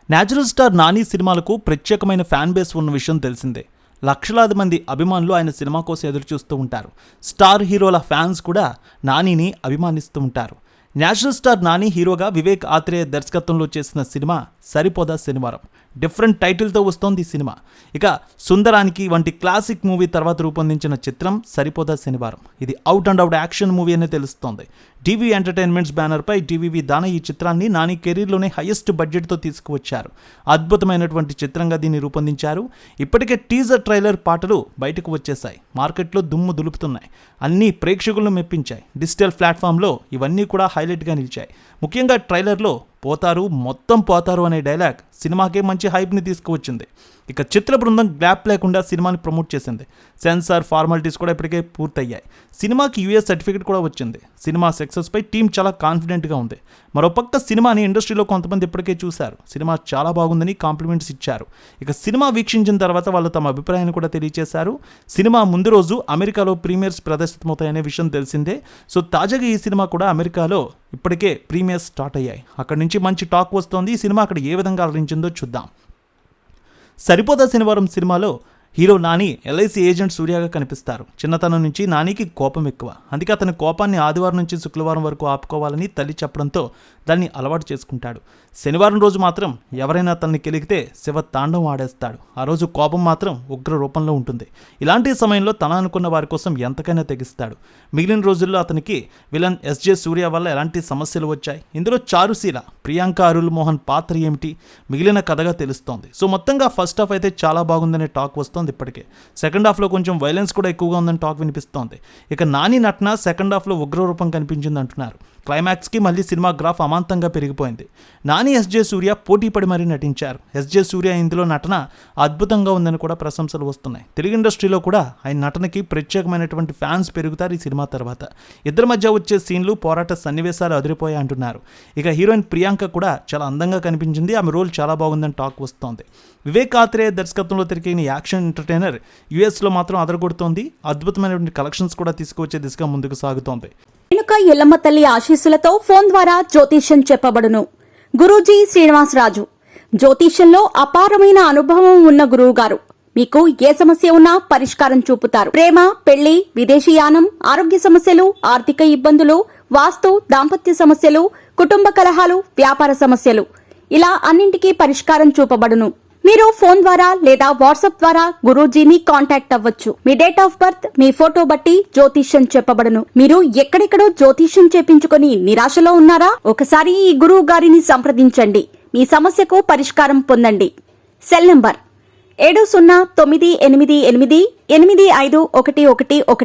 Natural star Nani సినిమాలకు ప్రత్యేకమైన fan base ఉన్న విషయం తెలిసిందే. లక్షలాది మంది అభిమానులు ఆయన సినిమా కోసం ఎదురు చూస్తూ ఉంటారు. స్టార్ హీరోల ఫ్యాన్స్ కూడా నానిని అభిమానిస్తూ ఉంటారు. నేచురల్ స్టార్ నాని హీరోగా వివేక్ ఆత్రేయ దర్శకత్వంలో చేసిన సినిమా సరిపోదా శనివారం. డిఫరెంట్ టైటిల్తో వస్తోంది ఈ సినిమా. ఇక సుందరానికి వంటి క్లాసిక్ మూవీ తర్వాత రూపొందించిన చిత్రం సరిపోదా శనివారం. ఇది out and out action movie అనే తెలుస్తోంది. టీవీ ఎంటర్టైన్మెంట్స్ బ్యానర్పై టీవీవి దాన ఈ చిత్రాన్ని నాని కెరీర్లోనే హైయెస్ట్ బడ్జెట్తో తీసుకువచ్చారు. అద్భుతమైనటువంటి చిత్రంగా దీన్ని రూపొందించారు. ఇప్పటికే టీజర్ ట్రైలర్ పాటలు బయటకు వచ్చేశాయి. మార్కెట్లో దుమ్ము దులుపుతున్నాయి. అన్ని ప్రేక్షకులను మెప్పించాయి. డిజిటల్ ప్లాట్ఫామ్లో ఇవన్నీ కూడా హైలైట్గా నిలిచాయి. ముఖ్యంగా ట్రైలర్లో పోతారు మొత్తం పోతారు అనే డైలాగ్ సినిమాకే మంచి హైప్ని తీసుకువచ్చింది. ఇక చిత్ర బృందం గ్యాప్ లేకుండా సినిమాని ప్రమోట్ చేసింది. సెన్సార్ ఫార్మాలిటీస్ కూడా ఇప్పటికే పూర్తయ్యాయి. సినిమాకి యూఎస్ సర్టిఫికేట్ కూడా వచ్చింది. సినిమా సక్సెస్పై టీం చాలా కాన్ఫిడెంట్గా ఉంది. మరోపక్క సినిమాని ఇండస్ట్రీలో కొంతమంది ఇప్పటికే చూశారు. సినిమా చాలా బాగుందని కాంప్లిమెంట్స్ ఇచ్చారు. ఇక సినిమా వీక్షించిన తర్వాత వాళ్ళు తమ అభిప్రాయాన్ని కూడా తెలియజేశారు. సినిమా ముందు రోజు అమెరికాలో ప్రీమియర్స్ ప్రదర్శితమవుతాయనే విషయం తెలిసిందే. సో తాజాగా ఈ సినిమా కూడా అమెరికాలో ఇప్పటికే ప్రీమియర్స్ స్టార్ట్ అయ్యాయి. అక్కడి నుంచి మంచి టాక్ వస్తోంది. ఈ సినిమా అక్కడ ఏ విధంగా అలరించిందో చూద్దాం. సరిపోదా శనివారం సినిమాలో హీరో నాని ఎల్ఐసి ఏజెంట్ సూర్యగా కనిపిస్తారు. చిన్నతనం నుంచి నానికి కోపం ఎక్కువ. అందుకే అతని కోపాన్ని ఆదివారం నుంచి శుక్రవారం వరకు ఆపుకోవాలని తల్లి చెప్పడంతో దాన్ని అలవాటు చేసుకుంటాడు. శనివారం రోజు మాత్రం ఎవరైనా తనని కెలిగితే శివ తాండవం ఆడేస్తాడు. ఆ రోజు కోపం మాత్రం ఉగ్ర రూపంలో ఉంటుంది. ఇలాంటి సమయంలో తన అనుకున్న వారి కోసం ఎంతకైనా తెగిస్తాడు. మిగిలిన రోజుల్లో అతనికి విలన్ ఎస్జే సూర్య వల్ల ఎలాంటి సమస్యలు వచ్చాయి, ఇందులో చారుశీల, ప్రియాంక అరుల్ మోహన్ పాత్ర ఏమిటి, మిగిలిన కథగా తెలుస్తోంది. సో మొత్తంగా ఫస్ట్ హాఫ్ అయితే చాలా బాగుందనే టాక్ వస్తోంది. ఇప్పటికే సెకండ్ హాఫ్లో కొంచెం వైలెన్స్ కూడా ఎక్కువగా ఉందని టాక్ వినిపిస్తోంది. ఇక నాని నటన సెకండ్ హాఫ్లో ఉగ్ర రూపం కనిపించింది అంటున్నారు. క్లైమాక్స్కి మళ్ళీ సినిమా గ్రాఫ్ అమాంతంగా పెరిగిపోయింది. నాని ఎస్జే సూర్య పోటీ పడి మరీ నటించారు. ఎస్జే సూర్య ఇందులో నటన అద్భుతంగా ఉందని కూడా ప్రశంసలు వస్తున్నాయి. తెలుగు ఇండస్ట్రీలో కూడా ఆయన నటనకి ప్రత్యేకమైనటువంటి ఫ్యాన్స్ పెరుగుతారు ఈ సినిమా తర్వాత. ఇద్దరి మధ్య వచ్చే సీన్లు, పోరాట సన్నివేశాలు అదిరిపోయాయి అంటున్నారు. ఇక హీరోయిన్ ప్రియాంక కూడా చాలా అందంగా కనిపించింది. ఆమె రోల్ చాలా బాగుందని టాక్ వస్తోంది. వివేక్ ఆత్రేయ దర్శకత్వంలో తిరిగిన యాక్షన్ ఎంటర్టైనర్ యుఎస్లో మాత్రం అదరగొడుతోంది. అద్భుతమైనటువంటి కలెక్షన్స్ కూడా తీసుకువచ్చే దిశగా ముందుకు సాగుతోంది. రేణుక ఎల్లమ్మ తల్లి ఆశీస్సులతో ఫోన్ ద్వారా జ్యోతిష్యం చెప్పబడును. గురూజీ శ్రీనివాసరాజు జ్యోతిష్యంలో అపారమైన అనుభవం ఉన్న గురువు గారు మీకు ఏ సమస్య ఉన్నా పరిష్కారం చూపుతారు. ప్రేమ, పెళ్లి, విదేశీయానం, ఆరోగ్య సమస్యలు, ఆర్థిక ఇబ్బందులు, వాస్తు, దాంపత్య సమస్యలు, కుటుంబ కలహాలు, వ్యాపార సమస్యలు, ఇలా అన్నింటికీ పరిష్కారం చూపబడును. మీరు ఫోన్ ద్వారా లేదా వాట్సాప్ ద్వారా గురూజీని కాంటాక్ట్ అవ్వచ్చు. మీ డేట్ ఆఫ్ బర్త్, మీ ఫోటో బట్టి జ్యోతిష్యం చెప్పబడును. మీరు ఎక్కడెక్కడో జ్యోతిష్యం చేపించుకొని నిరాశలో ఉన్నారా? ఒకసారి ఈ గురువు గారిని సంప్రదించండి. మీ సమస్యకు పరిష్కారం పొందండి. Cell number 709888851111.